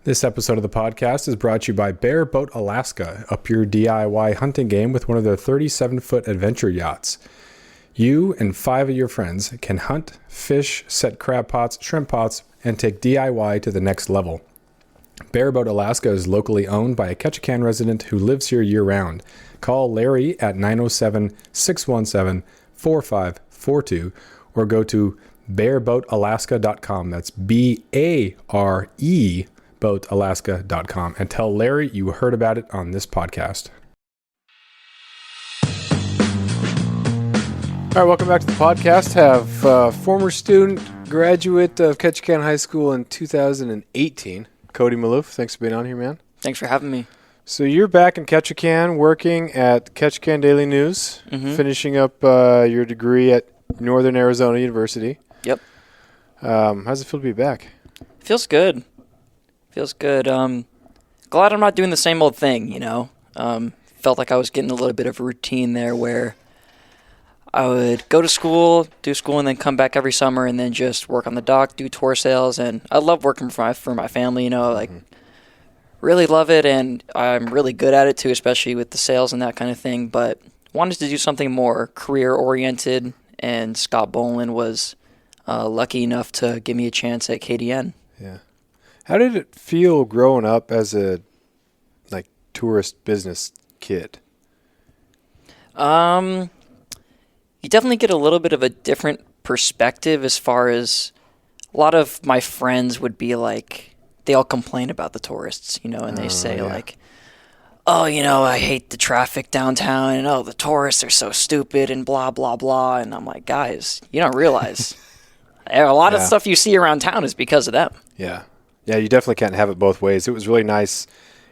This episode of the podcast is brought to you by Bear Boat Alaska. Up your DIY hunting game with one of their 37-foot adventure yachts. You and 5 of your friends can hunt, fish, set crab pots, shrimp pots, and take DIY to the next level. Bear Boat Alaska is locally owned by a Ketchikan resident who lives here year-round. Call Larry at 907-617-4542 or go to bearboatalaska.com. That's B-A-R-E boatalaska.com and tell Larry you heard about it on this podcast. All right, welcome back to the podcast. Have former student, graduate of Ketchikan High School in 2018, Kody Malouf. Thanks for being on here, man. Thanks for having me. So you're back in Ketchikan working at Ketchikan Daily News, finishing up your degree at Northern Arizona University. Yep. How's it feel to be back? Feels good. Feels good. Glad I'm not doing the same old thing, you know. Felt like I was getting a little bit of a routine there where I would go to school, do school, and then come back every summer and then just work on the dock, do tour sales. And I love working for my family, you know, like really love it. And I'm really good at it too, especially with the sales and that kind of thing. But wanted to do something more career-oriented, and Scott Boland was lucky enough to give me a chance at KDN. Yeah. How did it feel growing up as a tourist business kid? You definitely get a little bit of a different perspective as far as a lot of my friends would be like, they all complain about the tourists, you know, and they say like, oh, you know, I hate the traffic downtown, and oh, the tourists are so stupid and blah, blah, blah. And I'm like, guys, you don't realize a lot of stuff you see around town is because of them. Yeah. Yeah, you definitely can't have it both ways. It was really nice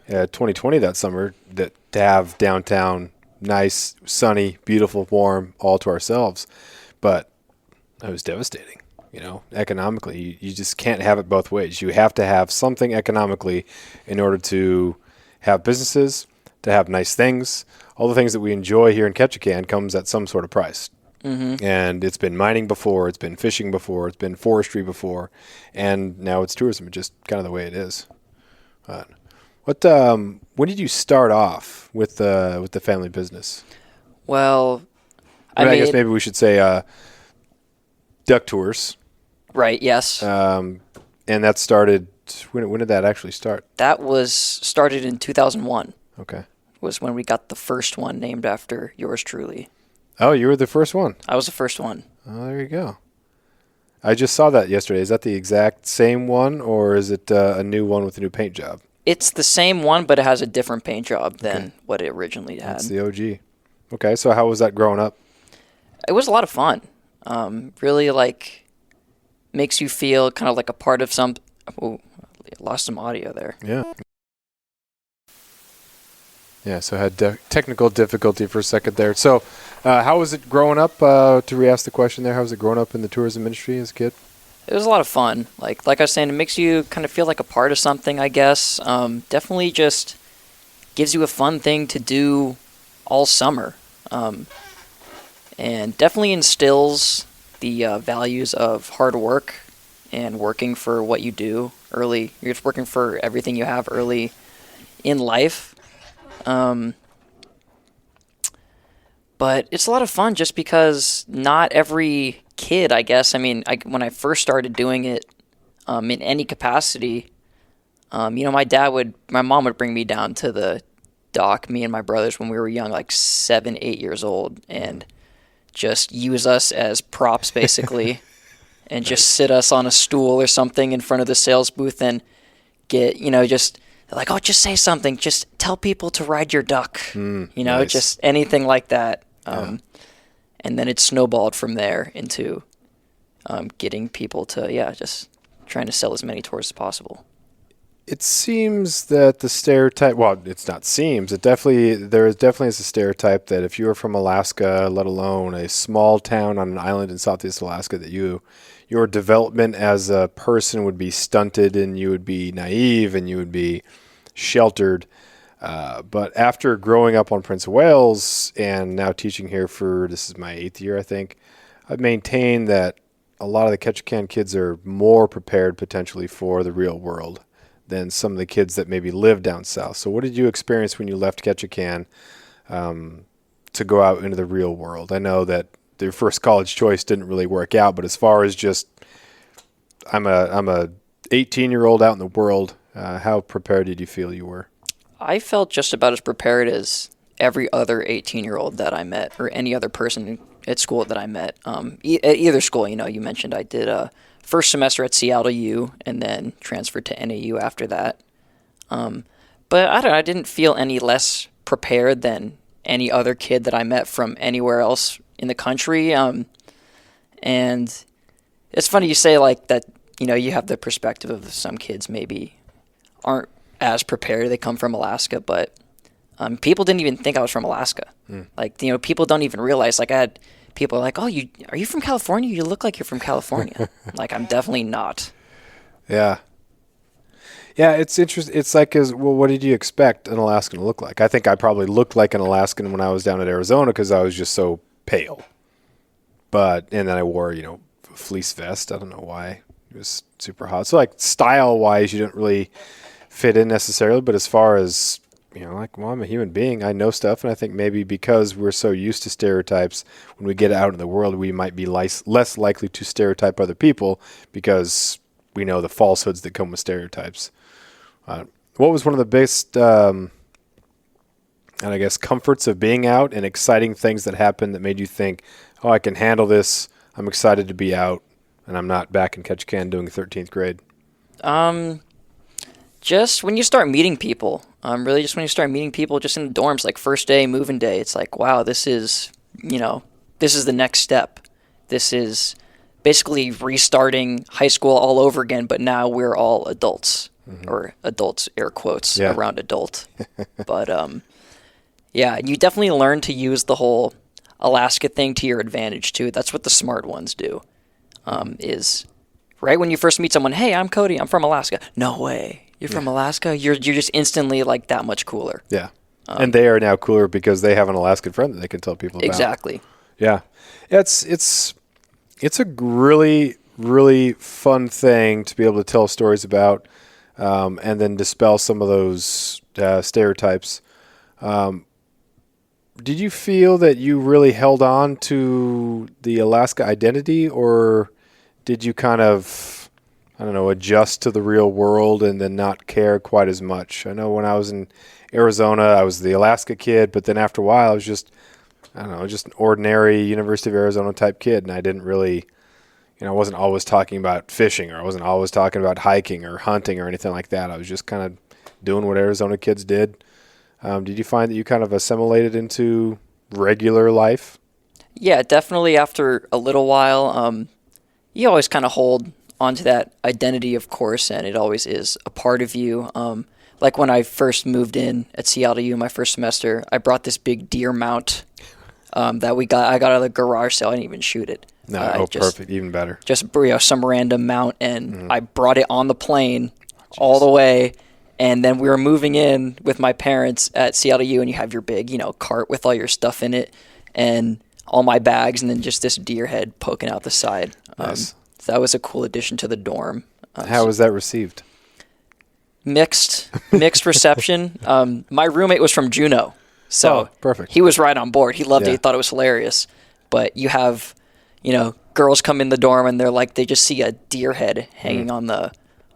2020 that summer to have downtown nice, sunny, beautiful, warm, all to ourselves. But it was devastating, you know, economically. You just can't have it both ways. You have to have something economically in order to have businesses, to have nice things. All the things that we enjoy here in Ketchikan comes at some sort of price. And it's been mining before, it's been fishing before, it's been forestry before, and now it's tourism. It's just kind of the way it is. When did you start off with the family business? Well, I guess maybe we should say duck tours. Right, yes. And that started, when did that actually start? That was started in 2001. Okay. Was when we got the first one named after yours truly. Oh, you were the first one? I was the first one. Oh, there you go. I just saw that yesterday. Is that the exact same one, or is it a new one with a new paint job? It's the same one, but it has a different paint job than what it originally had. That's the OG. Okay, so how was that growing up? It was a lot of fun. Really, makes you feel kind of like a part of some... Oh, I lost some audio there. Yeah. Yeah, so I had technical difficulty for a second there. So how was it growing up, to re-ask the question there, how was it growing up in the tourism industry as a kid? It was a lot of fun. Like I was saying, it makes you kind of feel like a part of something, I guess. Definitely just gives you a fun thing to do all summer. And definitely instills the values of hard work and working for what you do early. You're just working for everything you have early in life. But it's a lot of fun just because not every kid, I guess. I mean, when I first started doing it, in any capacity, you know, my mom would bring me down to the dock, me and my brothers, when we were young, like 7, 8 years old, and just use us as props basically, and just sit us on a stool or something in front of the sales booth and get, you know, just... They're like, oh, just say something. Just tell people to ride your duck. You know, nice. Just anything like that. And then it snowballed from there into getting people to, just trying to sell as many tours as possible. It seems that the stereotype, well, it's not seems, there is definitely a stereotype that if you are from Alaska, let alone a small town on an island in Southeast Alaska, that your development as a person would be stunted and you would be naive and you would be sheltered. But after growing up on Prince of Wales and now teaching here this is my 8th year, I think, I've maintained that a lot of the Ketchikan kids are more prepared potentially for the real world than some of the kids that maybe live down south. So what did you experience when you left Ketchikan to go out into the real world? I know that their first college choice didn't really work out, but as far as just I'm a 18-year-old out in the world, how prepared did you feel you were? I felt just about as prepared as every other 18-year-old that I met, or any other person at school that I met. At either school, you mentioned I did a first semester at Seattle U and then transferred to NAU after that. But I don't know, I didn't feel any less prepared than any other kid that I met from anywhere else in the country. And it's funny you say like that, you have the perspective of some kids maybe aren't as prepared. They come from Alaska, but people didn't even think I was from Alaska. Like, people don't even realize, like I had people like, oh, are you from California? You look like you're from California. Like, I'm definitely not. Yeah. Yeah, it's interesting. It's like, what did you expect an Alaskan to look like? I think I probably looked like an Alaskan when I was down at Arizona because I was just so pale. And then I wore, a fleece vest. I don't know why. It was super hot. So, like, style-wise, you didn't really fit in necessarily. But as far as, I'm a human being. I know stuff. And I think maybe because we're so used to stereotypes, when we get out in the world, we might be less likely to stereotype other people because we know the falsehoods that come with stereotypes. What was one of the biggest, and I guess, comforts of being out and exciting things that happened that made you think, oh, I can handle this. I'm excited to be out, and I'm not back in Ketchikan doing 13th grade? Just when you start meeting people, really just when you start meeting people just in the dorms, like first day, moving day, it's like, wow, this is the next step. This is basically restarting high school all over again, but now we're all adults, or adults, air quotes, around adult. But, yeah, you definitely learn to use the whole Alaska thing to your advantage, too. That's what the smart ones do, is right when you first meet someone, hey, I'm Kody, I'm from Alaska. No way. You're from Alaska? You're just instantly, like, that much cooler. Yeah. And they are now cooler because they have an Alaskan friend that they can tell people about. Exactly. Yeah. It's a really, really fun thing to be able to tell stories about and then dispel some of those stereotypes. Did you feel that you really held on to the Alaska identity, or did you kind of, adjust to the real world and then not care quite as much? I know when I was in Arizona, I was the Alaska kid, but then after a while, I was just an ordinary University of Arizona type kid, and I didn't really, I wasn't always talking about fishing, or I wasn't always talking about hiking or hunting or anything like that. I was just kind of doing what Arizona kids did. Did you find that you kind of assimilated into regular life? Yeah, definitely after a little while. You always kind of hold onto that identity, of course, and it always is a part of you. Like when I first moved in at Seattle U my first semester, I brought this big deer mount that I got out of the garage sale. I didn't even shoot it. No, perfect, even better. Just some random mount, and I brought it on the plane all the way. And then we were moving in with my parents at Seattle U, and you have your big, cart with all your stuff in it, and all my bags, and then just this deer head poking out the side. Nice. So that was a cool addition to the dorm. How was that received? Mixed reception. My roommate was from Juneau, so perfect. He was right on board. He loved it. He thought it was hilarious. But you have, girls come in the dorm, and they're like, they just see a deer head hanging on the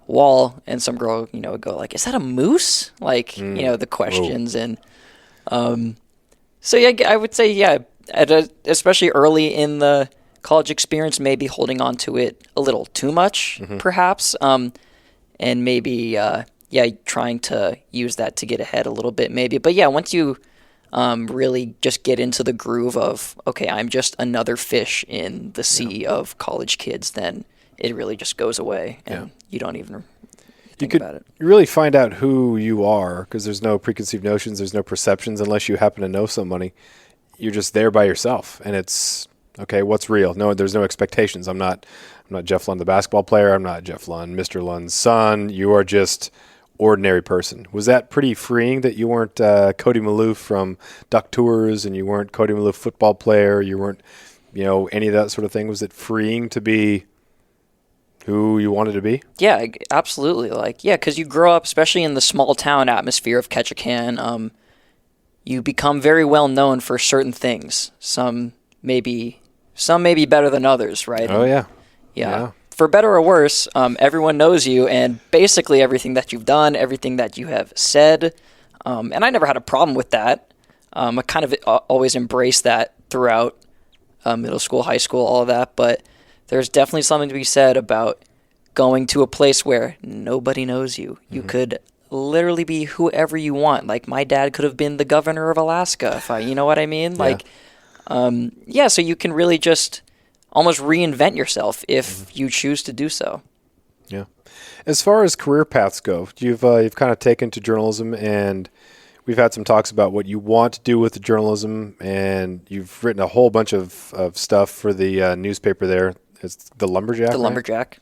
wall, and some girl, would go like, is that a moose? Like, the questions. Whoa. And so, yeah, I would say, especially early in the college experience, maybe holding on to it a little too much, perhaps, and maybe, trying to use that to get ahead a little bit, maybe. But, yeah, once you really just get into the groove of, okay, I'm just another fish in the sea of college kids, then it really just goes away, and you don't even think about it. You really find out who you are, because there's no preconceived notions, there's no perceptions, unless you happen to know somebody. You're just there by yourself, and it's, okay, what's real? No, there's no expectations. I'm not Jeff Lund, the basketball player. I'm not Jeff Lund, Mr. Lund's son. You are just ordinary person. Was that pretty freeing that you weren't Kody Malouf from Duck Tours, and you weren't Kody Malouf football player, you weren't, any of that sort of thing? Was it freeing to be who you wanted to be? Yeah, absolutely. Like, yeah, because you grow up, especially in the small town atmosphere of Ketchikan, you become very well known for certain things. Some may be better than others, right? Oh, yeah. Yeah. For better or worse, everyone knows you, and basically everything that you've done, everything that you have said. And I never had a problem with that. I kind of always embraced that throughout middle school, high school, all of that. But there's definitely something to be said about going to a place where nobody knows you. You could literally be whoever you want. Like, my dad could have been the governor of Alaska, you know what I mean? Yeah. Like, so you can really just almost reinvent yourself if you choose to do so. Yeah. As far as career paths go, you've kind of taken to journalism, and we've had some talks about what you want to do with the journalism, and you've written a whole bunch of stuff for the newspaper there. It's the Lumberjack. The right? Lumberjack.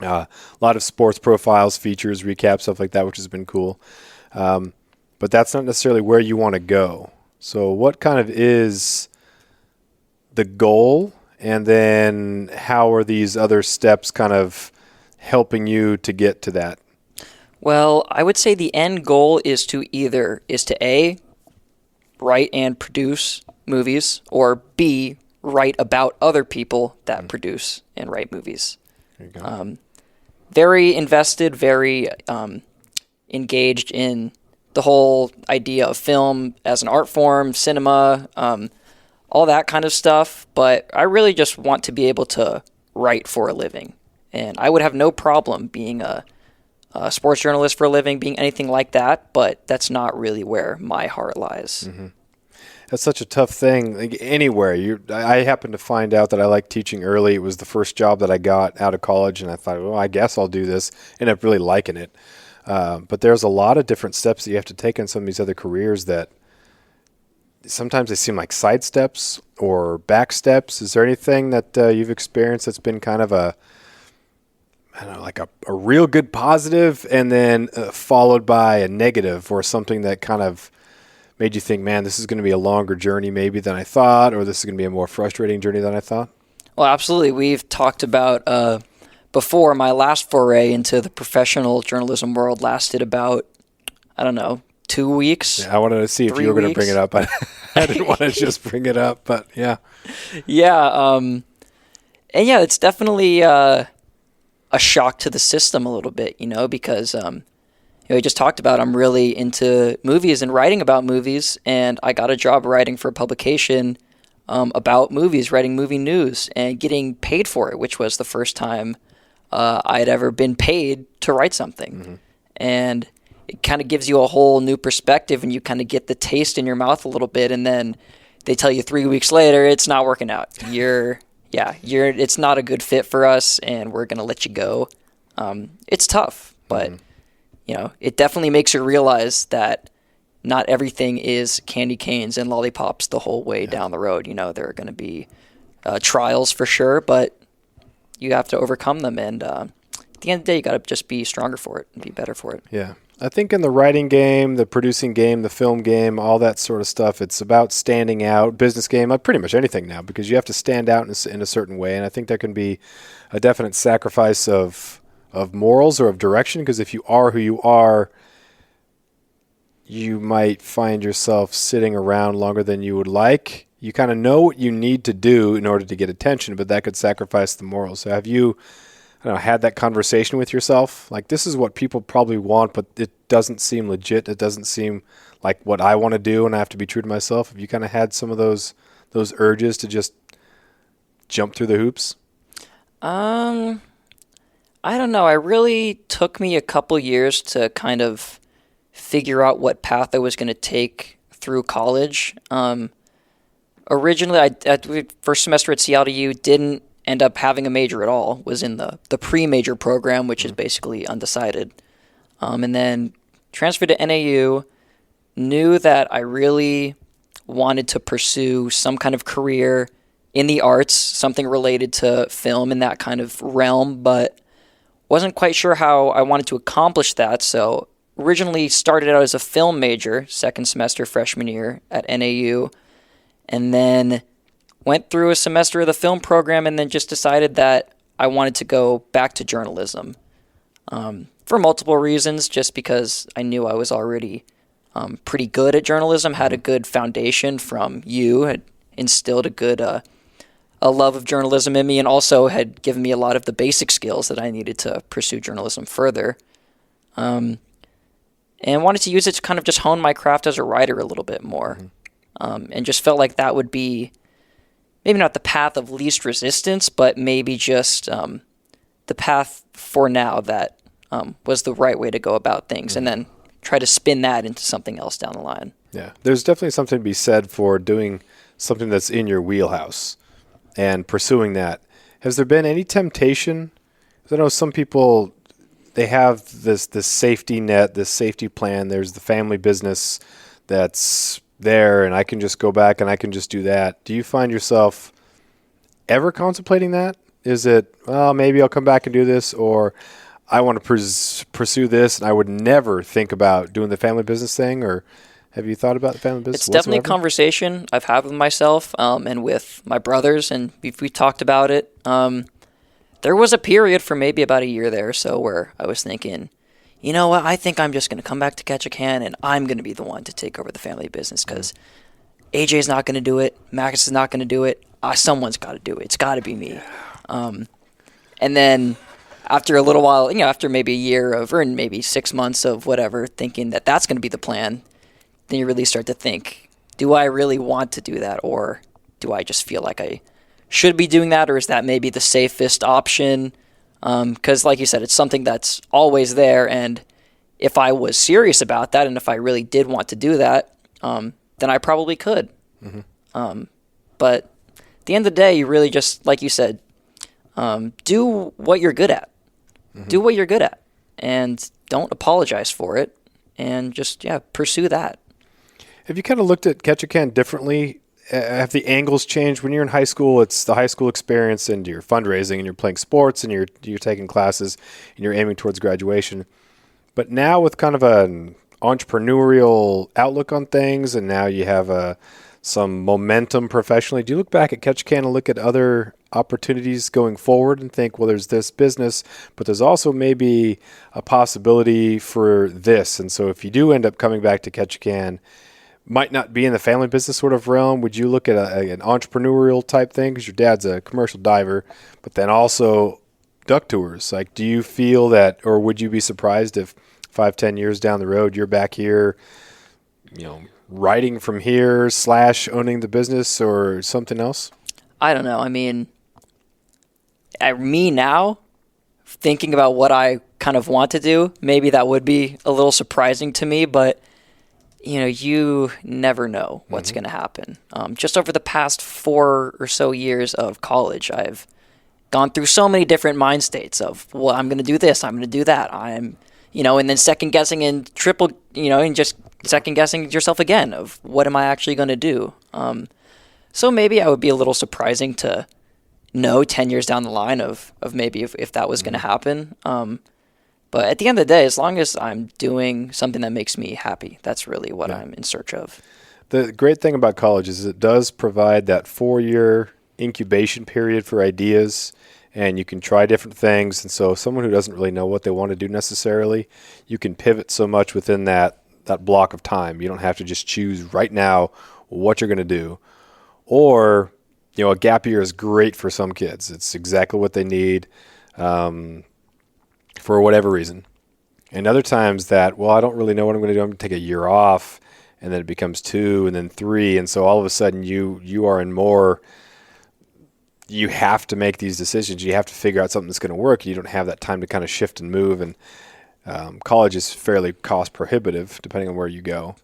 A lot of sports profiles, features, recaps, stuff like that, which has been cool. But that's not necessarily where you want to go. So what kind of is the goal? And then how are these other steps kind of helping you to get to that? Well, I would say the end goal is to A, write and produce movies, or B, write about other people that produce and write movies. There you go. Very invested, very engaged in the whole idea of film as an art form, cinema, all that kind of stuff. But I really just want to be able to write for a living. And I would have no problem being a sports journalist for a living, being anything like that. But that's not really where my heart lies. Mm-hmm. That's such a tough thing. Like anywhere. I happened to find out that I like teaching early. It was the first job that I got out of college, and I thought, well, I guess I'll do this. Ended up really liking it. But there's a lot of different steps that you have to take in some of these other careers that sometimes they seem like side steps or back steps. Is there anything that you've experienced that's been kind of a real good positive, and then followed by a negative, or something that kind of made you think, man, this is going to be a longer journey maybe than I thought, or this is going to be a more frustrating journey than I thought? Well, absolutely. We've talked about before, my last foray into the professional journalism world lasted about, 2 weeks. Yeah, I wanted to see if you were going to bring it up. I didn't want to just bring it up, but yeah. Yeah. And yeah, it's definitely a shock to the system a little bit, because we just talked about I'm really into movies and writing about movies, and I got a job writing for a publication about movies, writing movie news, and getting paid for it, which was the first time I had ever been paid to write something. Mm-hmm. And it kind of gives you a whole new perspective, and you kind of get the taste in your mouth a little bit, and then they tell you 3 weeks later it's not working out. It's not a good fit for us, and we're going to let you go. It's tough, but it definitely makes you realize that not everything is candy canes and lollipops the whole way down the road. There are going to be trials for sure, but you have to overcome them. And at the end of the day, you got to just be stronger for it and be better for it. Yeah. I think in the writing game, the producing game, the film game, all that sort of stuff, it's about standing out. Business game, pretty much anything now, because you have to stand out in a certain way. And I think there can be a definite sacrifice of morals or of direction, because if you are who you are, you might find yourself sitting around longer than you would like. You kind of know what you need to do in order to get attention, but that could sacrifice the morals. So have you had that conversation with yourself? Like, this is what people probably want, but it doesn't seem legit. It doesn't seem like what I want to do, and I have to be true to myself. Have you kind of had some of those urges to just jump through the hoops? I don't know. It really took me a couple years to kind of figure out what path I was going to take through college. Originally, first semester at CLDU didn't end up having a major at all. Was in the pre-major program, which is basically undecided. And then transferred to NAU, knew that I really wanted to pursue some kind of career in the arts, something related to film in that kind of realm, but wasn't quite sure how I wanted to accomplish that. So originally started out as a film major, second semester freshman year at NAU, and then went through a semester of the film program, and then just decided that I wanted to go back to journalism for multiple reasons, just because I knew I was already pretty good at journalism, had a good foundation from you, had instilled a love of journalism in me, and also had given me a lot of the basic skills that I needed to pursue journalism further. And wanted to use it to kind of just hone my craft as a writer a little bit more. And just felt like that would be maybe not the path of least resistance, but maybe just the path for now that was the right way to go about things, and then try to spin that into something else down the line. Yeah, there's definitely something to be said for doing something that's in your wheelhouse and pursuing that. Has there been any temptation? 'Cause I know some people, they have this safety net, this safety plan. There's the family business that's there, and I can just go back and I can just do that. Do you find yourself ever contemplating that? Is it, well, maybe I'll come back and do this, or I want to pursue this, and I would never think about doing the family business thing? Or have you thought about the family business? It's definitely a conversation I've had with myself and with my brothers, and we talked about it. There was a period for maybe about a year there or so where I was thinking, you know what, I think I'm just going to come back to Ketchikan, and I'm going to be the one to take over the family business, because AJ's not going to do it, Max is not going to do it, someone's got to do it. It's got to be me. And then after a little while, after maybe a year of, or maybe 6 months of whatever, thinking that that's going to be the plan, then you really start to think, do I really want to do that, or do I just feel like I should be doing that, or is that maybe the safest option? Because like you said, it's something that's always there, and if I was serious about that, and if I really did want to do that, then I probably could. But at the end of the day, you really just, like you said, do what you're good at. Do what you're good at, and don't apologize for it, and just, pursue that. Have you kind of looked at Ketchikan differently? Have the angles changed? When you're in high school, it's the high school experience, and you're fundraising, and you're playing sports, and you're taking classes, and you're aiming towards graduation. But now with kind of an entrepreneurial outlook on things, and now you have some momentum professionally, do you look back at Ketchikan and look at other opportunities going forward and think, well, there's this business, but there's also maybe a possibility for this? And so if you do end up coming back to Ketchikan, might not be in the family business sort of realm, would you look at an entrepreneurial type thing? Because your dad's a commercial diver, but then also duck tours. Like, do you feel that, or would you be surprised if 5-10 years down the road, you're back here, writing from here / owning the business or something else? I don't know. I mean, me now, thinking about what I kind of want to do, maybe that would be a little surprising to me, but you never know what's going to happen. Just over the past 4 or so years of college, I've gone through so many different mind states of, well, I'm going to do this, I'm going to do that. And then second guessing and and just second guessing yourself again of what am I actually going to do? So maybe I would be a little surprising to know 10 years down the line of maybe if that was going to happen. But at the end of the day, as long as I'm doing something that makes me happy, that's really what I'm in search of. The great thing about college is it does provide that 4-year incubation period for ideas, and you can try different things. And so someone who doesn't really know what they want to do necessarily, you can pivot so much within that block of time. You don't have to just choose right now what you're going to do. Or, a gap year is great for some kids. It's exactly what they need. For whatever reason. And other times that, well, I don't really know what I'm going to do. I'm going to take a year off, and then it becomes 2 and then 3. And so all of a sudden you are in more, you have to make these decisions. You have to figure out something that's going to work. You don't have that time to kind of shift and move. And college is fairly cost prohibitive depending on where you go.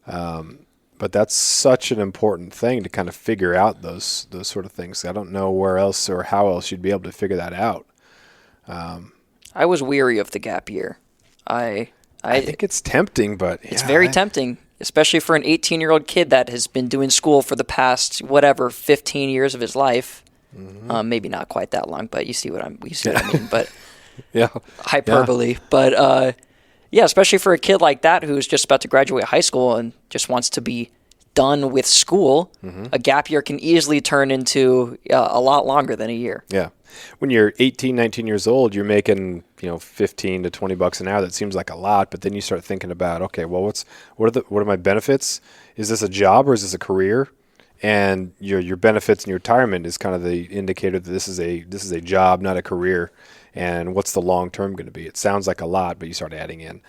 But that's such an important thing to kind of figure out those sort of things. I don't know where else or how else you'd be able to figure that out. I was weary of the gap year. I think it's tempting, but it's very tempting, especially for an 18-year-old kid that has been doing school for the past 15 years of his life. Maybe not quite that long, but you see what I mean. But hyperbole. But especially for a kid like that who's just about to graduate high school and just wants to be done with school, a gap year can easily turn into a lot longer than a year. Yeah. When you're 18, 19 years old, you're making, 15 to 20 bucks an hour. That seems like a lot, but then you start thinking about, okay, well, what are my benefits? Is this a job or is this a career? And your benefits and your retirement is kind of the indicator that this is a job, not a career. And what's the long term going to be? It sounds like a lot, but you start adding in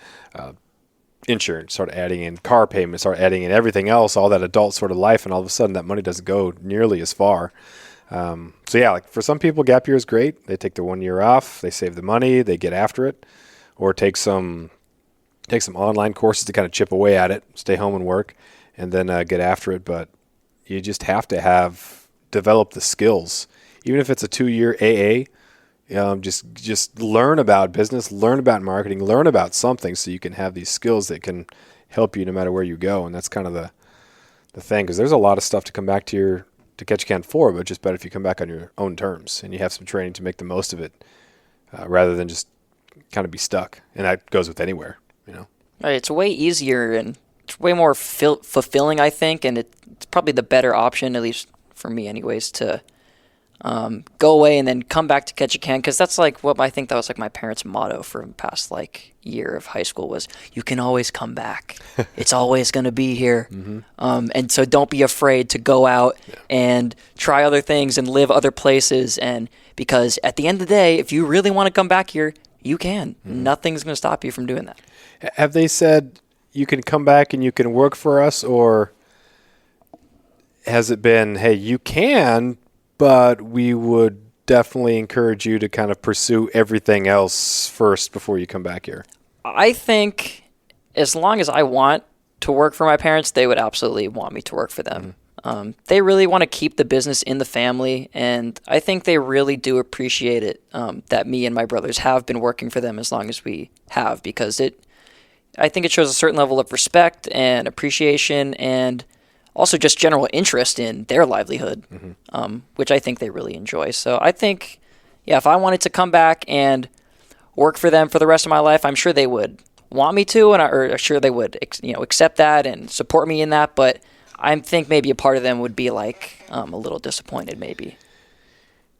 insurance, start adding in car payments, start adding in everything else, all that adult sort of life, and all of a sudden that money doesn't go nearly as far. So yeah, like for some people, gap year is great. They take their 1 year off, they save the money, they get after it, or take some online courses to kind of chip away at it, stay home and work, and then get after it. But you just have to develop the skills, even if it's a 2-year AA. Just learn about business, learn about marketing, learn about something so you can have these skills that can help you no matter where you go. And that's kind of the thing, because there's a lot of stuff to come back to Ketchikan for, but just better if you come back on your own terms and you have some training to make the most of it, rather than just kind of be stuck. And that goes with anywhere. Right, it's way easier and it's way more fulfilling, I think, and it's probably the better option, at least for me anyways, to go away and then come back to Ketchikan, because that's like what I think that was like my parents' motto for the past like year of high school was, you can always come back. It's always going to be here. And so don't be afraid to go out and try other things and live other places. And because at the end of the day, if you really want to come back here, you can. Nothing's going to stop you from doing that. Have they said you can come back and you can work for us, or has it been, hey, you can, but we would definitely encourage you to kind of pursue everything else first before you come back here? I think as long as I want to work for my parents, they would absolutely want me to work for them. They really want to keep the business in the family, and I think they really do appreciate it, that me and my brothers have been working for them as long as we have, because I think it shows a certain level of respect and appreciation and also just general interest in their livelihood, which I think they really enjoy. So I think, if I wanted to come back and work for them for the rest of my life, I'm sure they would want me to, and I'm sure they would accept that and support me in that. But I think maybe a part of them would be like a little disappointed, maybe.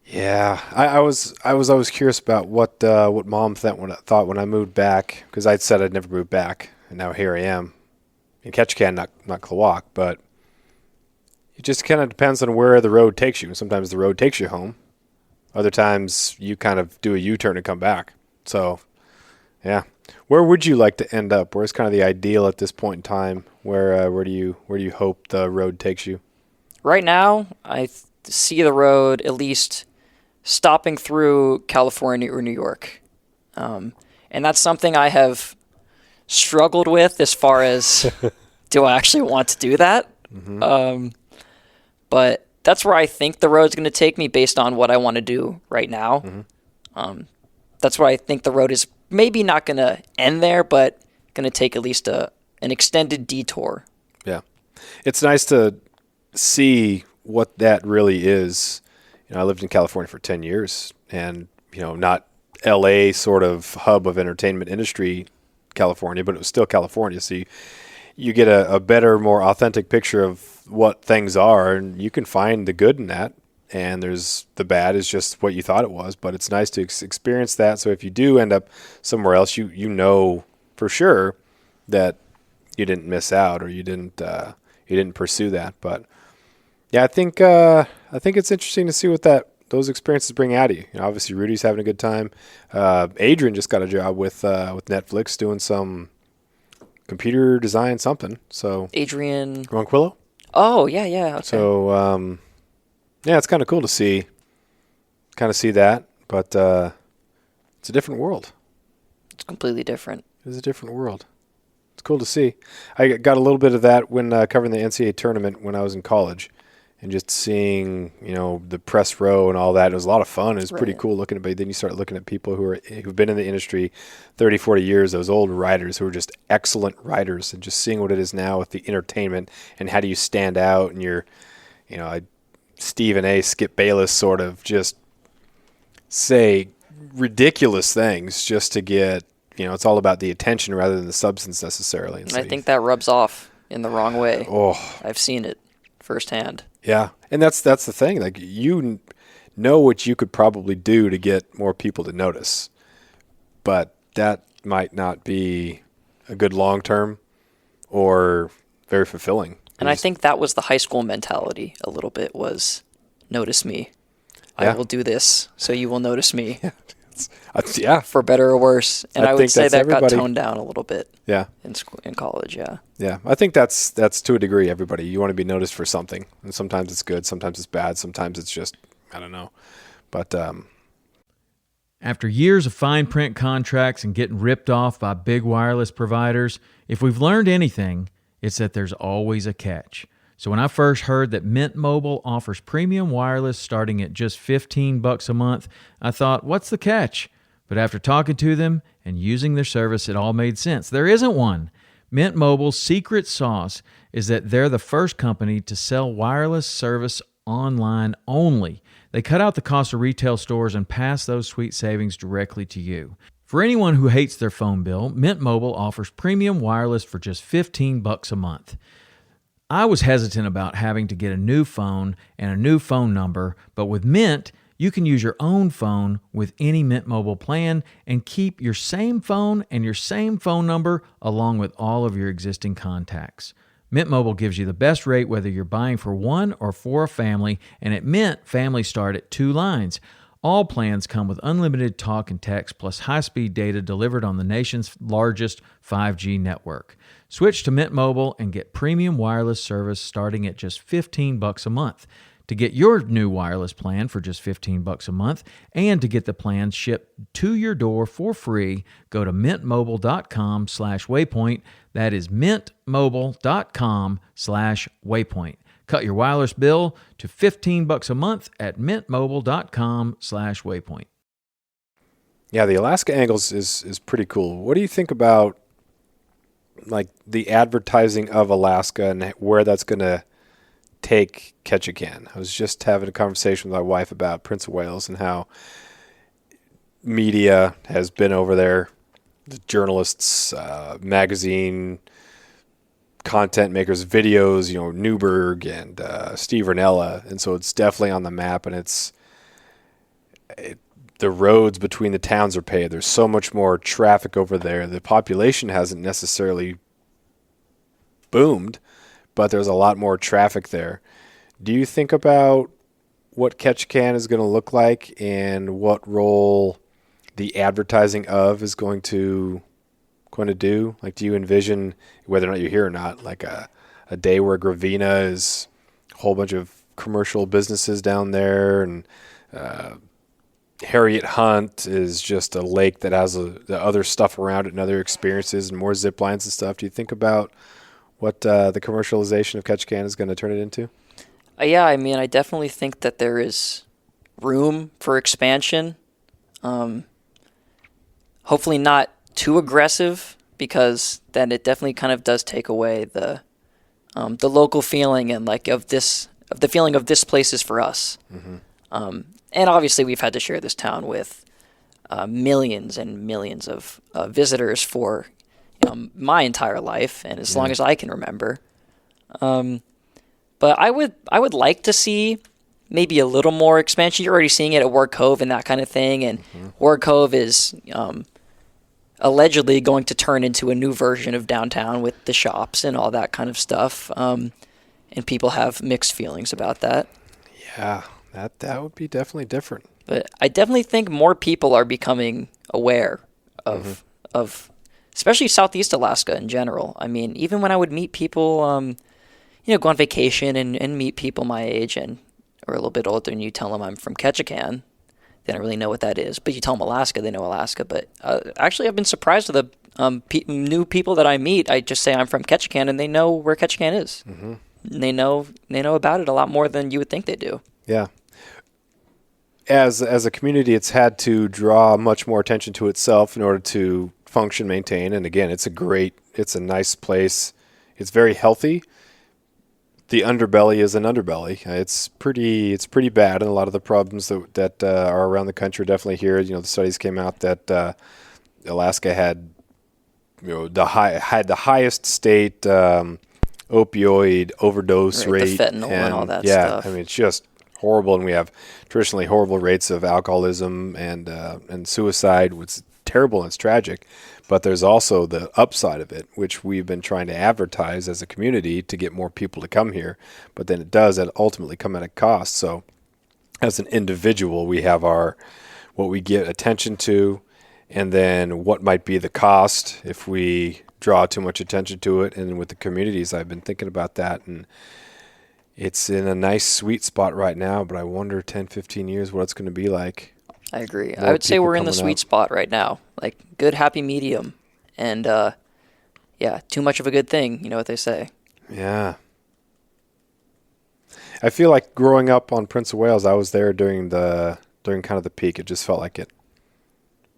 Yeah, I was always curious about what Mom thought when I moved back, because I'd said I'd never move back, and now here I am in Ketchikan, not Klawock, but it just kind of depends on where the road takes you. Sometimes the road takes you home. Other times you kind of do a U-turn and come back. So, yeah. Where would you like to end up? Where's kind of the ideal at this point in time? Where do you hope the road takes you? Right now, I see the road at least stopping through California or New York. And that's something I have struggled with as far as do I actually want to do that? But that's where I think the road's going to take me based on what I want to do right now. That's where I think the road is maybe not going to end there, but going to take at least an extended detour. Yeah. It's nice to see what that really is. I lived in California for 10 years, and, not LA sort of hub of entertainment industry, California, but it was still California. So you get a better, more authentic picture of what things are, and you can find the good in that, and there's the bad is just what you thought it was. But it's nice to experience that. So if you do end up somewhere else, you know for sure that you didn't miss out, or you didn't pursue that. But yeah, I think it's interesting to see what those experiences bring out of you. Obviously Rudy's having a good time. Adrian just got a job with Netflix doing some computer design something. So Adrian Ronquillo? Oh, yeah. Okay. So, it's kind of cool to see that, but it's a different world. It's completely different. It is a different world. It's cool to see. I got a little bit of that when covering the NCAA tournament when I was in college, and just seeing, the press row and all that. It was a lot of fun. It was pretty cool looking at, but then you start looking at people who've been in the industry 30, 40 years, those old writers who are just excellent writers, and just seeing what it is now with the entertainment and how do you stand out, and you're, Stephen A. Skip Bayless sort of just say ridiculous things just to get, it's all about the attention rather than the substance necessarily. And I think that rubs off in the wrong way. Oh, I've seen it firsthand. yeah. And that's the thing. Like, you know what you could probably do to get more people to notice, but that might not be a good long term or very fulfilling. And I think that was the high school mentality a little bit, was notice me. Yeah. I will do this so you will notice me. Yeah. For better or worse. And I would think say that's that everybody. got toned down a little bit Yeah. in college, yeah. Yeah. I think that's to a degree, everybody. You want to be noticed for something. And sometimes it's good, sometimes it's bad, sometimes it's just, I don't know. But After years of fine print contracts and getting ripped off by big wireless providers, if we've learned anything, it's that there's always a catch. So when I first heard that Mint Mobile offers premium wireless starting at just $15 a month, I thought, what's the catch? But after talking to them and using their service, it all made sense. There isn't one. Mint Mobile's secret sauce is that they're the first company to sell wireless service online only. They cut out the cost of retail stores and pass those sweet savings directly to you. For anyone who hates their phone bill, Mint Mobile offers premium wireless for just $15 a month. I was hesitant about having to get a new phone and a new phone number, but with Mint, you can use your own phone with any Mint Mobile plan and keep your same phone and your same phone number along with all of your existing contacts. Mint Mobile gives you the best rate whether you're buying for one or for a family, and at Mint, families start at 2 lines. All plans come with unlimited talk and text plus high-speed data delivered on the nation's largest 5G network. Switch to Mint Mobile and get premium wireless service starting at just $15 a month. To get your new wireless plan for just $15 a month and to get the plan shipped to your door for free, go to mintmobile.com/waypoint. That is mintmobile.com/waypoint. Cut your wireless bill to $15 a month at mintmobile.com/waypoint. yeah, the Alaska angles is pretty cool. What do you think about like the advertising of Alaska and where that's going to take Ketchikan? I was just having a conversation with my wife about Prince of Wales and how media has been over there, the journalists, magazine, content makers, videos, Newberg and Steve Ranella. And so it's definitely on the map, and the roads between the towns are paved. There's so much more traffic over there. The population hasn't necessarily boomed, but there's a lot more traffic there. Do you think about what Ketchikan is going to look like and what role the advertising of is going to do? Like, do you envision, whether or not you're here or not, like a day where Gravina is a whole bunch of commercial businesses down there, and Harriet Hunt is just a lake that has the other stuff around it and other experiences and more zip lines and stuff? Do you think about what the commercialization of Ketchikan is going to turn it into? Yeah, I mean, I definitely think that there is room for expansion. Hopefully not too aggressive, because then it definitely kind of does take away the local feeling and of the feeling of this place is for us. Mm-hmm. And obviously we've had to share this town with millions and millions of visitors for my entire life, and as long as I can remember. But I would like to see maybe a little more expansion. You're already seeing it at Ward Cove and that kind of thing, and Ward Cove is allegedly going to turn into a new version of downtown with the shops and all that kind of stuff. And people have mixed feelings about that. Yeah, that would be definitely different. But I definitely think more people are becoming aware of especially Southeast Alaska in general. I mean, even when I would meet people, go on vacation and meet people my age or a little bit older, and you tell them I'm from Ketchikan, they don't really know what that is. But you tell them Alaska, they know Alaska. But actually, I've been surprised with the new people that I meet. I just say I'm from Ketchikan, and they know where Ketchikan is. Mm-hmm. They know about it a lot more than you would think they do. Yeah. As a community, it's had to draw much more attention to itself in order to function, maintain. And again, it's a nice place. It's very healthy. The underbelly is an underbelly. It's pretty bad, and a lot of the problems that are around the country are definitely here. The studies came out that Alaska had the highest state opioid overdose Right, the rate. fentanyl and all that yeah, stuff. I mean, it's just horrible. And we have traditionally horrible rates of alcoholism and suicide, which is terrible and it's tragic. But there's also the upside of it, which we've been trying to advertise as a community to get more people to come here. But then it does ultimately come at a cost. So as an individual, we have what we get attention to, and then what might be the cost if we draw too much attention to it. And with the communities, I've been thinking about that, and it's in a nice sweet spot right now, but I wonder 10, 15 years what it's going to be like. I agree. More I would say people we're in the coming sweet up. spot right now. Like, good happy medium. And yeah, too much of a good thing, you know what they say. Yeah. I feel like growing up on Prince of Wales, I was there during kind of the peak. It just felt like it.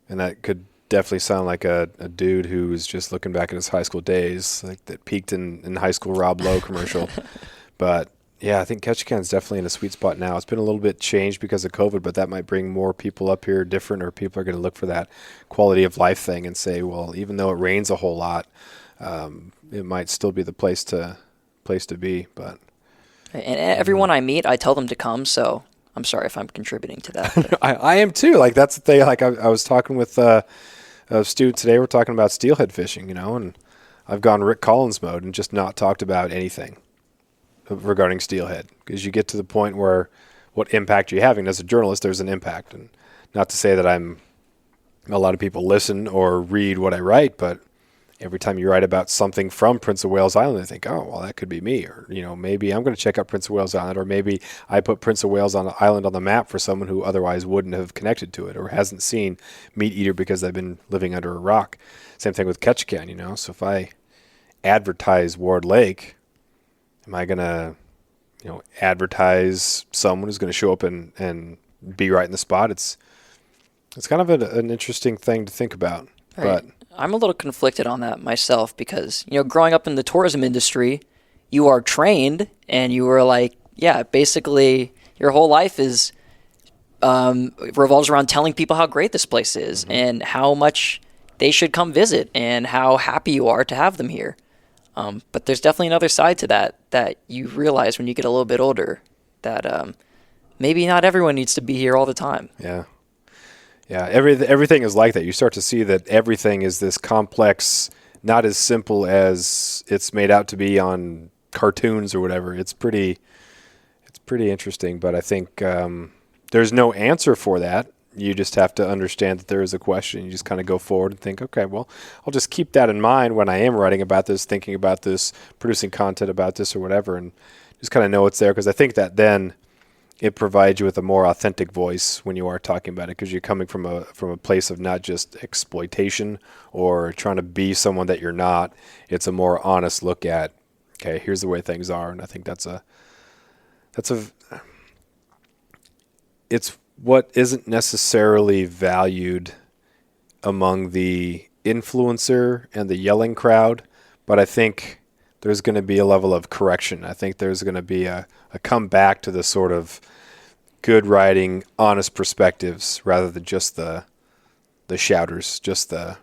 And that could definitely sound like a dude who was just looking back at his high school days, like that peaked in high school Rob Lowe commercial. But yeah, I think Ketchikan's definitely in a sweet spot now. It's been a little bit changed because of COVID, but that might bring more people up here different, or people are going to look for that quality of life thing and say, well, even though it rains a whole lot, it might still be the place to be. But And everyone I meet, I tell them to come, so I'm sorry if I'm contributing to that. But I am too. Like, that's the thing. Like, I was talking with a student today. We're talking about steelhead fishing, and I've gone Rick Collins mode and just not talked about anything regarding steelhead, because you get to the point where what impact are you having as a journalist? There's an impact, and not to say that a lot of people listen or read what I write, but every time you write about something from Prince of Wales Island, they think, oh, well, that could be me, or maybe I'm going to check out Prince of Wales Island, or maybe I put Prince of Wales Island on the map for someone who otherwise wouldn't have connected to it or hasn't seen Meat Eater because they've been living under a rock. Same thing with Ketchikan, So if I advertise Ward Lake, am I going to, advertise someone who's going to show up and be right in the spot? It's kind of an interesting thing to think about. Right. But I'm a little conflicted on that myself because, growing up in the tourism industry, you are trained and you were like, yeah, basically your whole life is revolves around telling people how great this place is and how much they should come visit and how happy you are to have them here. But there's definitely another side to that you realize when you get a little bit older, that maybe not everyone needs to be here all the time. yeah. Yeah, everything is like that. You start to see that everything is this complex, not as simple as it's made out to be on cartoons or whatever. It's pretty interesting, but I think there's no answer for that. You just have to understand that there is a question. You just kind of go forward and think, okay, well, I'll just keep that in mind when I am writing about this, thinking about this, producing content about this or whatever, and just kind of know it's there, because I think that then it provides you with a more authentic voice when you are talking about it, because you're coming from a place of not just exploitation or trying to be someone that you're not. It's a more honest look at, okay, here's the way things are, and I think it's what isn't necessarily valued among the influencer and the yelling crowd, but I think there's going to be a level of correction. I think there's going to be a come back to the sort of good writing, honest perspectives, rather than just the shouters, just the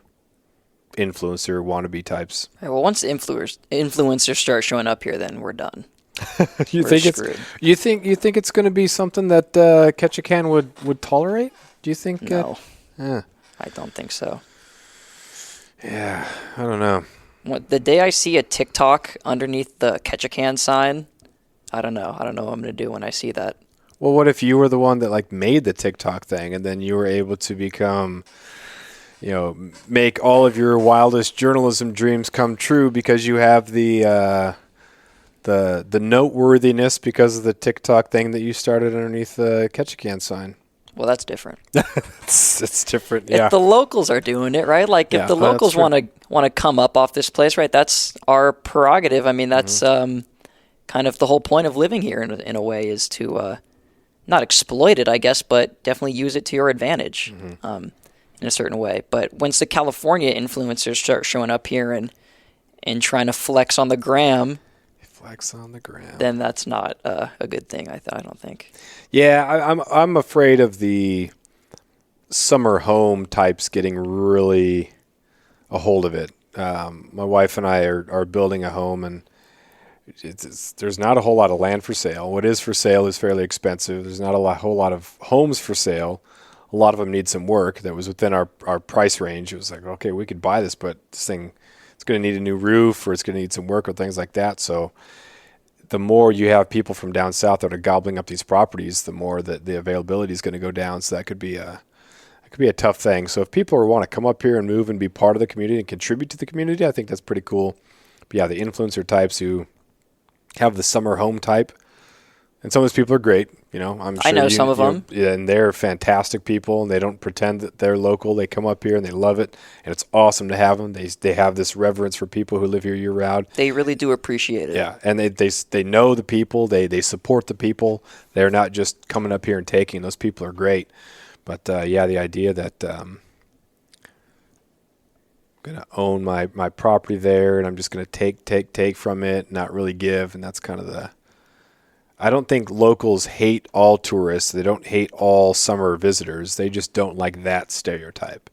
influencer wannabe types. Right, well, once the influencers start showing up here, then we're done. You We're think screwed. you think it's going to be something that Ketchikan would tolerate? Do you think? No, Yeah. I don't think so. Yeah, I don't know. The day I see a TikTok underneath the Ketchikan sign, I don't know. I don't know what I'm going to do when I see that. Well, what if you were the one that made the TikTok thing, and then you were able to become, make all of your wildest journalism dreams come true because you have the noteworthiness because of the TikTok thing that you started underneath the Ketchikan sign. Well, that's different. it's different. Yeah. If the locals are doing it, right? Like, Yeah, if the that's locals true. want to come up off this place, right? That's our prerogative. I mean, that's kind of the whole point of living here in a way, is to not exploit it, I guess, but definitely use it to your advantage in a certain way. But once the California influencers start showing up here and trying to flex on the gram, Flex on the ground. then that's not a good thing. I don't think. Yeah, I'm afraid of the summer home types getting really a hold of it. My wife and I are building a home, and there's not a whole lot of land for sale. What is for sale is fairly expensive. There's not whole lot of homes for sale. A lot of them need some work. That was within our price range. It was like, okay, we could buy this, but this thing, it's going to need a new roof, or it's going to need some work or things like that. So the more you have people from down south that are gobbling up these properties, the more that the availability is going to go down. So that could be a tough thing. So if people want to come up here and move and be part of the community and contribute to the community, I think that's pretty cool. But yeah, the influencer types who have the summer home type, and some of those people are great. You know, I know some of them. And they're fantastic people, and they don't pretend that they're local. They come up here and they love it, and it's awesome to have them. They have this reverence for people who live here year round. They really do appreciate it. Yeah, and they know the people. They support the people. They're not just coming up here and taking. Those people are great. But yeah, the idea that I'm going to own my property there, and I'm just going to take from it, not really give, and that's kind of I don't think locals hate all tourists. They don't hate all summer visitors. They just don't like that stereotype.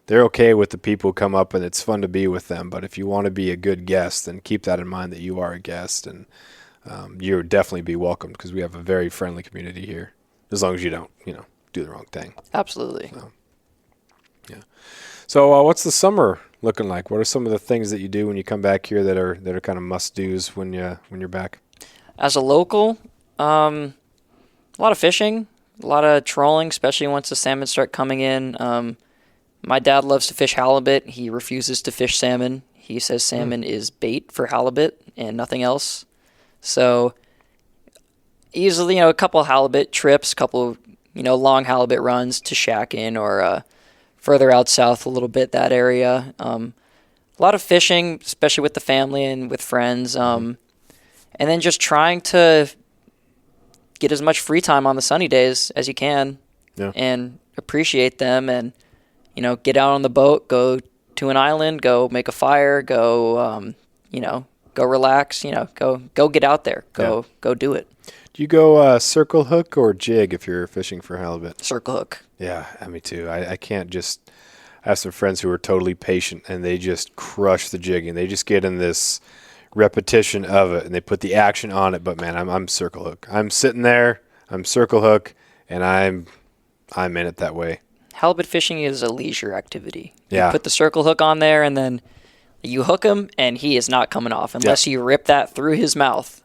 They're okay with the people who come up, and it's fun to be with them. But if you want to be a good guest, then keep that in mind that you are a guest, and you'll definitely be welcomed, because we have a very friendly community here, as long as you don't, do the wrong thing. Absolutely. So, yeah. So what's the summer looking like? What are some of the things that you do when you come back here that are kind of must-dos when you're back? As a local, a lot of fishing, a lot of trolling, especially once the salmon start coming in. My dad loves to fish halibut. He refuses to fish salmon. He says salmon is bait for halibut and nothing else. So easily, a couple halibut trips, couple long halibut runs to Ketchikan or further out south a little bit, that area. A lot of fishing, especially with the family and with friends. And then just trying to get as much free time on the sunny days as you can, and appreciate them, and get out on the boat, go to an island, go make a fire, go go relax, go get out there, go do it. Do you go circle hook or jig if you're fishing for halibut? Circle hook. Yeah, me too. I can't just. I have some friends who are totally patient, and they just crush the jigging. They just get in this repetition of it, and they put the action on it. But man, I'm circle hook. I'm sitting there, I'm circle hook, and I'm in it that way. Halibut fishing is a leisure activity. Yeah. You put the circle hook on there, and then you hook him, and he is not coming off unless you rip that through his mouth.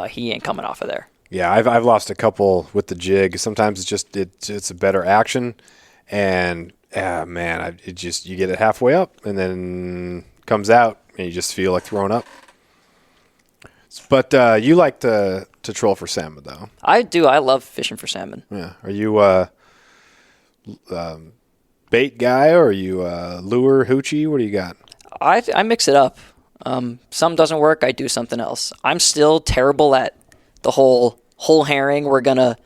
He ain't coming off of there. Yeah, I've lost a couple with the jig. Sometimes it's just it's a better action, and man, you get it halfway up, and then comes out, and you just feel like throwing up. But you like to troll for salmon, though. I do. I love fishing for salmon. Yeah. Are you bait guy, or are you lure hoochie? What do you got? I mix it up. Some doesn't work. I do something else. I'm still terrible at the whole herring. We're gonna,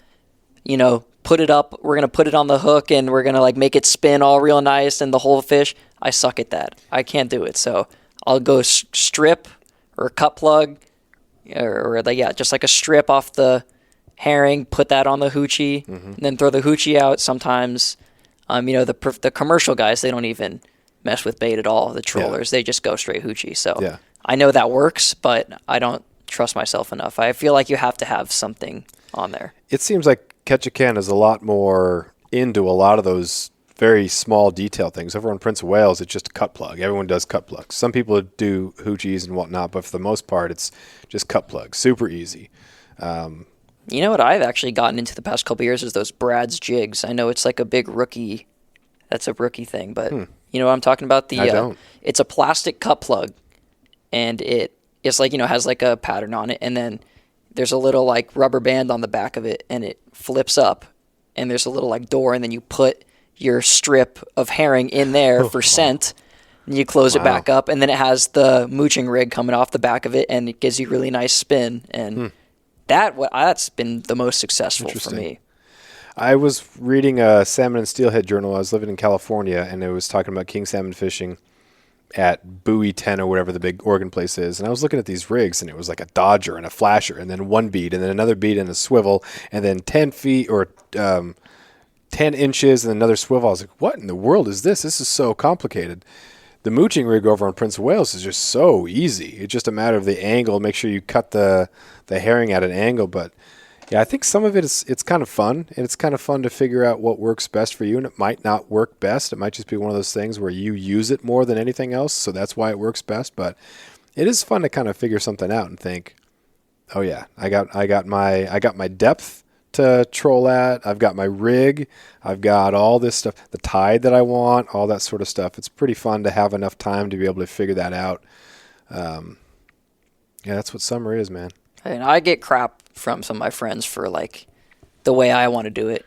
put it up. We're gonna put it on the hook, and we're gonna like make it spin all real nice, and the whole fish. I suck at that. I can't do it. So I'll go strip or cut plug. Or just like a strip off the herring, put that on the hoochie, and then throw the hoochie out. Sometimes, the commercial guys, they don't even mess with bait at all. The trollers, they just go straight hoochie. So I know that works, but I don't trust myself enough. I feel like you have to have something on there. It seems like Ketchikan is a lot more into a lot of those very small detail things. Over on Prince of Wales, it's just a cut plug. Everyone does cut plugs. Some people do hoochies and whatnot, but for the most part, it's just cut plugs. Super easy. You know what I've actually gotten into the past couple of years is those Brad's jigs. I know it's like a big rookie. That's a rookie thing, but you know what I'm talking about? I don't. It's a plastic cut plug, and it's like, has like a pattern on it, and then there's a little like rubber band on the back of it, and it flips up, and there's a little like door, and then you put your strip of herring in there for scent, and you close it back up, and then it has the mooching rig coming off the back of it, and it gives you really nice spin, and that's been the most successful for me. I was reading a salmon and steelhead journal. I was living in California, and it was talking about king salmon fishing at Buoy 10 or whatever the big Oregon place is. And I was looking at these rigs, and it was like a dodger and a flasher, and then one bead, and then another bead and a swivel, and then 10 feet or 10 inches and another swivel. I was like, what in the world is this? This is so complicated. the mooching rig over on Prince of Wales is just so easy. It's just a matter of the angle. Make sure you cut the herring at an angle. But yeah, I think some of it it's kind of fun, and it's kind of fun to figure out what works best for you. And it might not work best. It might just be one of those things where you use it more than anything else, so that's why it works best. But it is fun to kind of figure something out and think, oh yeah, I got my depth to troll at. I've got my rig. I've got all this stuff, the tide that I want, all that sort of stuff. It's pretty fun to have enough time to be able to figure that out. Yeah, that's what summer is, man. And I get crap from some of my friends for like the way I want to do it,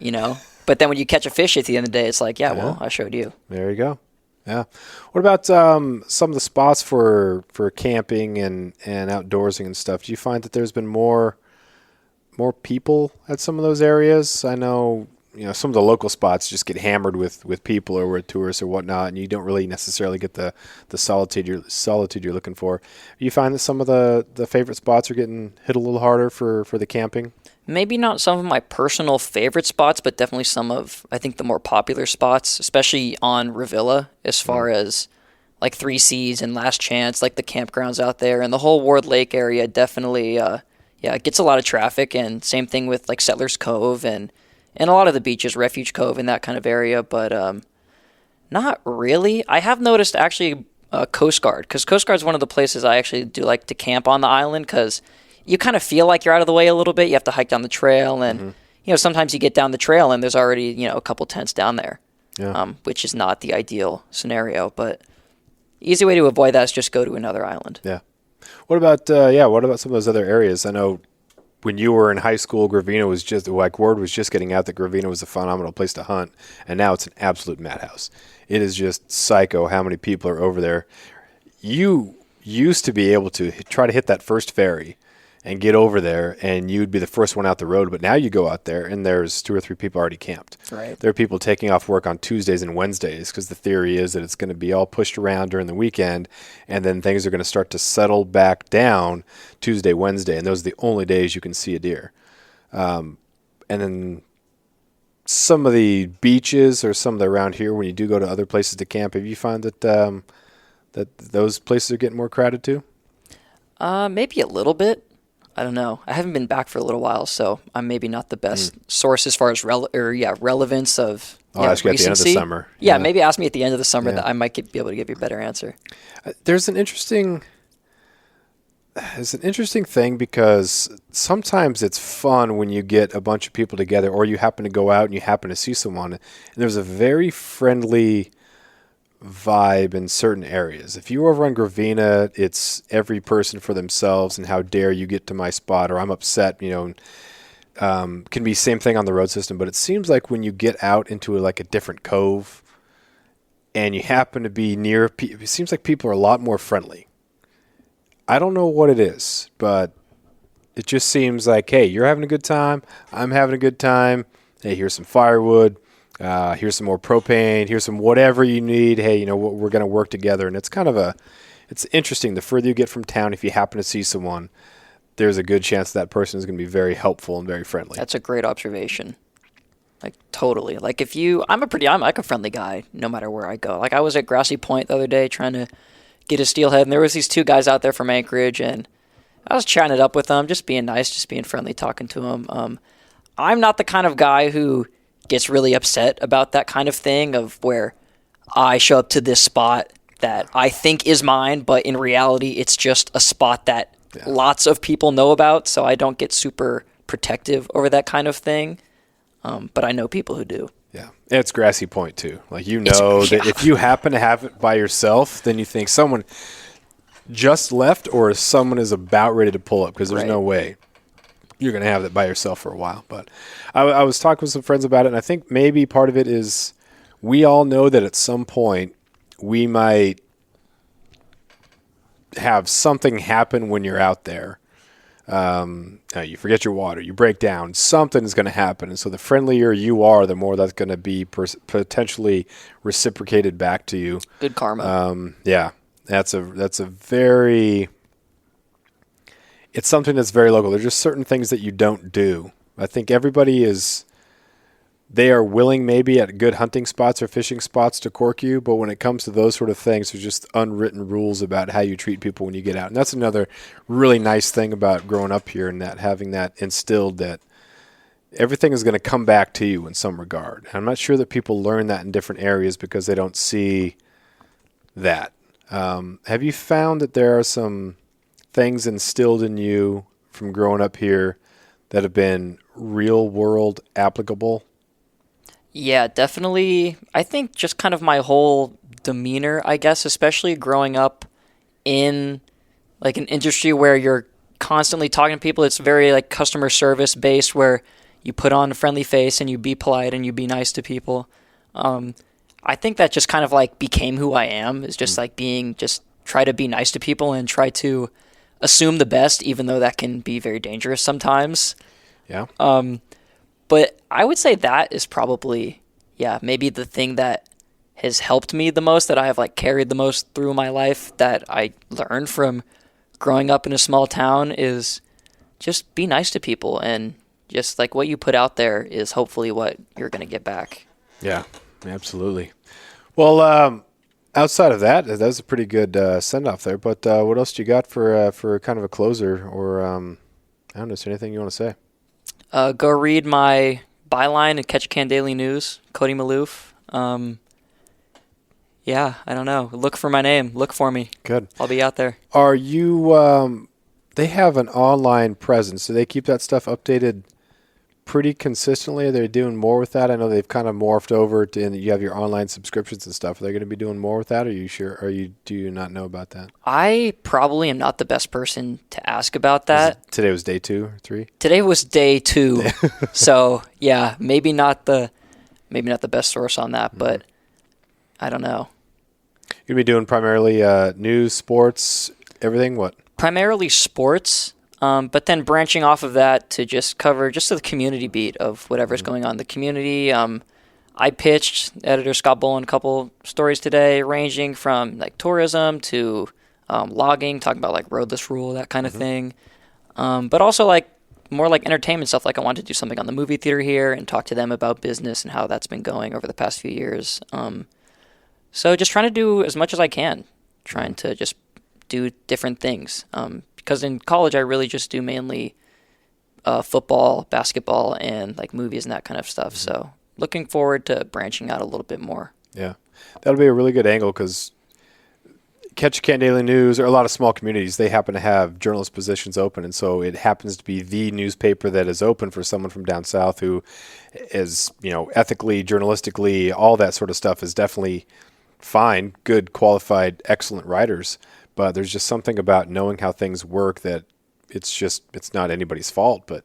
But then when you catch a fish at the end of the day, it's like, yeah, well, I showed you. There you go. Yeah. What about some of the spots for camping and outdoorsing and stuff? Do you find that there's been more people at some of those areas? I know, some of the local spots just get hammered with people or with tourists or whatnot, and you don't really necessarily get the solitude you're looking for. Do you find that some of the favorite spots are getting hit a little harder for the camping? Maybe not some of my personal favorite spots, but definitely some of, I think, the more popular spots, especially on Revilla, as far as like Three Seas and Last Chance, like the campgrounds out there, and the whole Ward Lake area definitely, it gets a lot of traffic, and same thing with like Settlers Cove and a lot of the beaches, Refuge Cove and that kind of area, but not really. I have noticed actually Coast Guard, because Coast Guard is one of the places I actually do like to camp on the island, because you kind of feel like you're out of the way a little bit. You have to hike down the trail, and sometimes you get down the trail and there's already a couple tents down there, which is not the ideal scenario. But easy way to avoid that is just go to another island. Yeah. What about some of those other areas? I know when you were in high school, Gravina was just like word was just getting out that Gravina was a phenomenal place to hunt, and now it's an absolute madhouse. It is just psycho how many people are over there. You used to be able to try to hit that first ferry and get over there, and you'd be the first one out the road. But now you go out there, and there's 2 or 3 people already camped. Right. There are people taking off work on Tuesdays and Wednesdays because the theory is that it's going to be all pushed around during the weekend, and then things are going to start to settle back down Tuesday, Wednesday, and those are the only days you can see a deer. And then some of the beaches or some of the around here, when you do go to other places to camp, have you found that that those places are getting more crowded too? Maybe a little bit. I don't know. I haven't been back for a little while, so I'm maybe not the best source as far as relevance of I'll ask you at the end of the summer. Yeah, maybe ask me at the end of the summer that I might be able to give you a better answer. There's an interesting thing because sometimes it's fun when you get a bunch of people together or you happen to go out and you happen to see someone. And there's a very friendly vibe in certain areas. If you're over on Gravina, it's every person for themselves and how dare you get to my spot, or I'm upset, can be same thing on the road system. But it seems like when you get out into a different cove and you happen to be near, it seems like people are a lot more friendly. I don't know what it is, but it just seems like, hey, you're having a good time. I'm having a good time. Hey, here's some firewood. Here's some more propane. Here's some whatever you need. Hey, we're going to work together. And it's it's interesting. The further you get from town, if you happen to see someone, there's a good chance that person is going to be very helpful and very friendly. That's a great observation. Like, totally. Like, I'm like a friendly guy no matter where I go. Like, I was at Grassy Point the other day trying to get a steelhead, and there was these 2 guys out there from Anchorage, and I was chatting it up with them, just being nice, just being friendly, talking to them. I'm not the kind of guy who gets really upset about that kind of thing of where I show up to this spot that I think is mine, but in reality, it's just a spot that lots of people know about, so I don't get super protective over that kind of thing. But I know people who do. Yeah, it's Grassy Point too. Like, that if you happen to have it by yourself, then you think someone just left or someone is about ready to pull up, because there's no way you're going to have it by yourself for a while. But I was talking with some friends about it, and I think maybe part of it is we all know that at some point we might have something happen when you're out there. You forget your water, you break down, something is going to happen. And so the friendlier you are, the more that's going to be potentially reciprocated back to you. Good karma. Yeah, that's a very... It's something that's very local. There's just certain things that you don't do. I think everybody is they are willing maybe at good hunting spots or fishing spots to cork you, but when it comes to those sort of things, there's just unwritten rules about how you treat people when you get out. And that's another really nice thing about growing up here, and that having that instilled that everything is going to come back to you in some regard. And I'm not sure that people learn that in different areas because they don't see that. Have you found that there are some things instilled in you from growing up here that have been real world applicable? Yeah, definitely. I think just kind of my whole demeanor, I guess, especially growing up in like an industry where you're constantly talking to people. It's very like customer service based, where you put on a friendly face and you be polite and you be nice to people. I think that just kind of like became who I am, is just like just try to be nice to people and try to assume the best, even though that can be very dangerous sometimes. Yeah. But I would say that is probably, maybe the thing that has helped me the most, that I have like carried the most through my life, that I learned from growing up in a small town, is just be nice to people, and just like what you put out there is hopefully what you're going to get back. Yeah, absolutely. Well, outside of that, that was a pretty good send-off there. But what else do you got for kind of a closer? Or I don't know, is there anything you want to say? Go read my byline at Ketchikan Daily News, Kody Malouf. I don't know. Look for my name. Look for me. Good. I'll be out there. Are you? They have an online presence. Do they keep that stuff updated pretty consistently? Are they doing more with that? I know they've kind of morphed over to, and you have your online subscriptions and stuff. Are they going to be doing more with that? Are you sure? Do you not know about that? I probably am not the best person to ask about that. Today was day 2 or 3? Today was day 2. So yeah, maybe not the best source on that, but I don't know. You're going to be doing primarily news, sports, everything? What? Primarily sports, but then branching off of that to just cover just the community beat of whatever's going on in the community. I pitched editor Scott Boland a couple stories today, ranging from like tourism to logging, talking about like roadless rule, that kind of thing. But also like more like entertainment stuff. Like I wanted to do something on the movie theater here and talk to them about business and how that's been going over the past few years. So just trying to do as much as I can, trying to just do different things. Because in college, I really just do mainly football, basketball, and like movies and that kind of stuff. So looking forward to branching out a little bit more. Yeah, that'll be a really good angle, because Ketchikan Daily News, or a lot of small communities, they happen to have journalist positions open, and so it happens to be the newspaper that is open for someone from down south who is, ethically, journalistically, all that sort of stuff is definitely fine, good, qualified, excellent writers. But there's just something about knowing how things work that it's not anybody's fault. But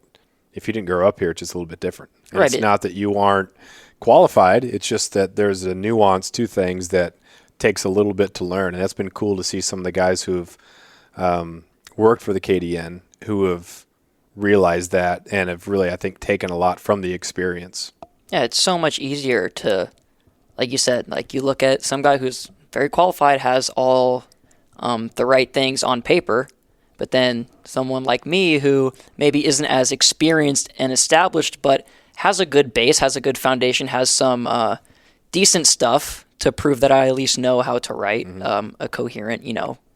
if you didn't grow up here, it's just a little bit different. And Right. It's not that you aren't qualified. It's just that there's a nuance to things that takes a little bit to learn. And that's been cool to see some of the guys who've worked for the KDN who have realized that and have really, I think, taken a lot from the experience. Yeah, it's so much easier to, like you said, like you look at some guy who's very qualified, has all the right things on paper, but then someone like me who maybe isn't as experienced and established, but has a good base, has a good foundation, has some decent stuff to prove that I at least know how to write a coherent,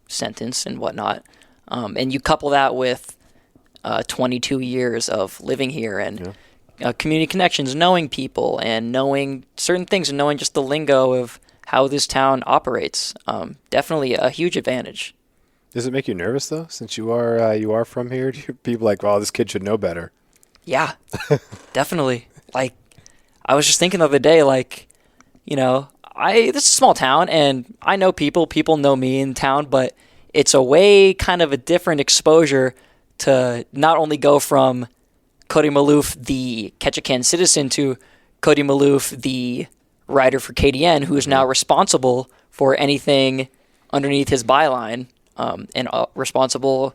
sentence and whatnot. And you couple that with 22 years of living here and community connections, knowing people and knowing certain things and knowing just the lingo of how this town operates. Definitely a huge advantage. Does it make you nervous, though, since you are from here? Do people like, oh, this kid should know better? Yeah, definitely. Like, I was just thinking the other day, like, this is a small town, and I know people. People know me in town, but it's a way kind of a different exposure to not only go from Kody Malouf, the Ketchikan citizen, to Kody Malouf, the writer for KDN, who is now responsible for anything underneath his byline, and responsible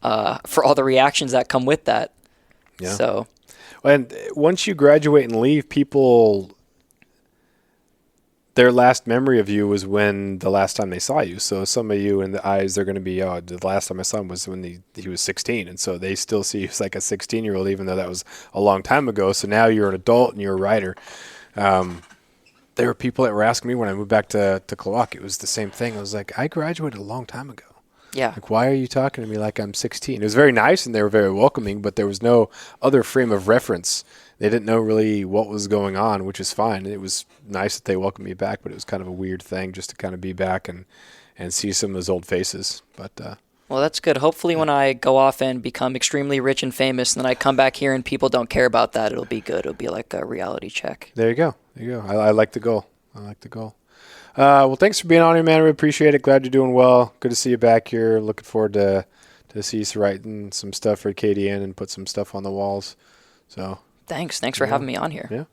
for all the reactions that come with that. Yeah. So, and once you graduate and leave, people their last memory of you was when the last time they saw you. So some of you in the eyes, they're going to be, oh, the last time I saw him was when he was 16. And so they still see you as like a 16-year-old, even though that was a long time ago. So now you're an adult and you're a writer. There were people that were asking me when I moved back to Kloak. It was the same thing. I was like, I graduated a long time ago. Yeah. Like, why are you talking to me like I'm 16? It was very nice and they were very welcoming, but there was no other frame of reference. They didn't know really what was going on, which is fine. It was nice that they welcomed me back, but it was kind of a weird thing just to kind of be back and see some of those old faces. But Well, that's good. Hopefully when I go off and become extremely rich and famous and then I come back here and people don't care about that, it'll be good. It'll be like a reality check. there you go. I like the goal. Well, thanks for being on here, man. We appreciate it. Glad you're doing well. Good to see you back here. Looking forward to see you writing some stuff for KDN and put some stuff on the walls. So Thanks for having me on here. yeah.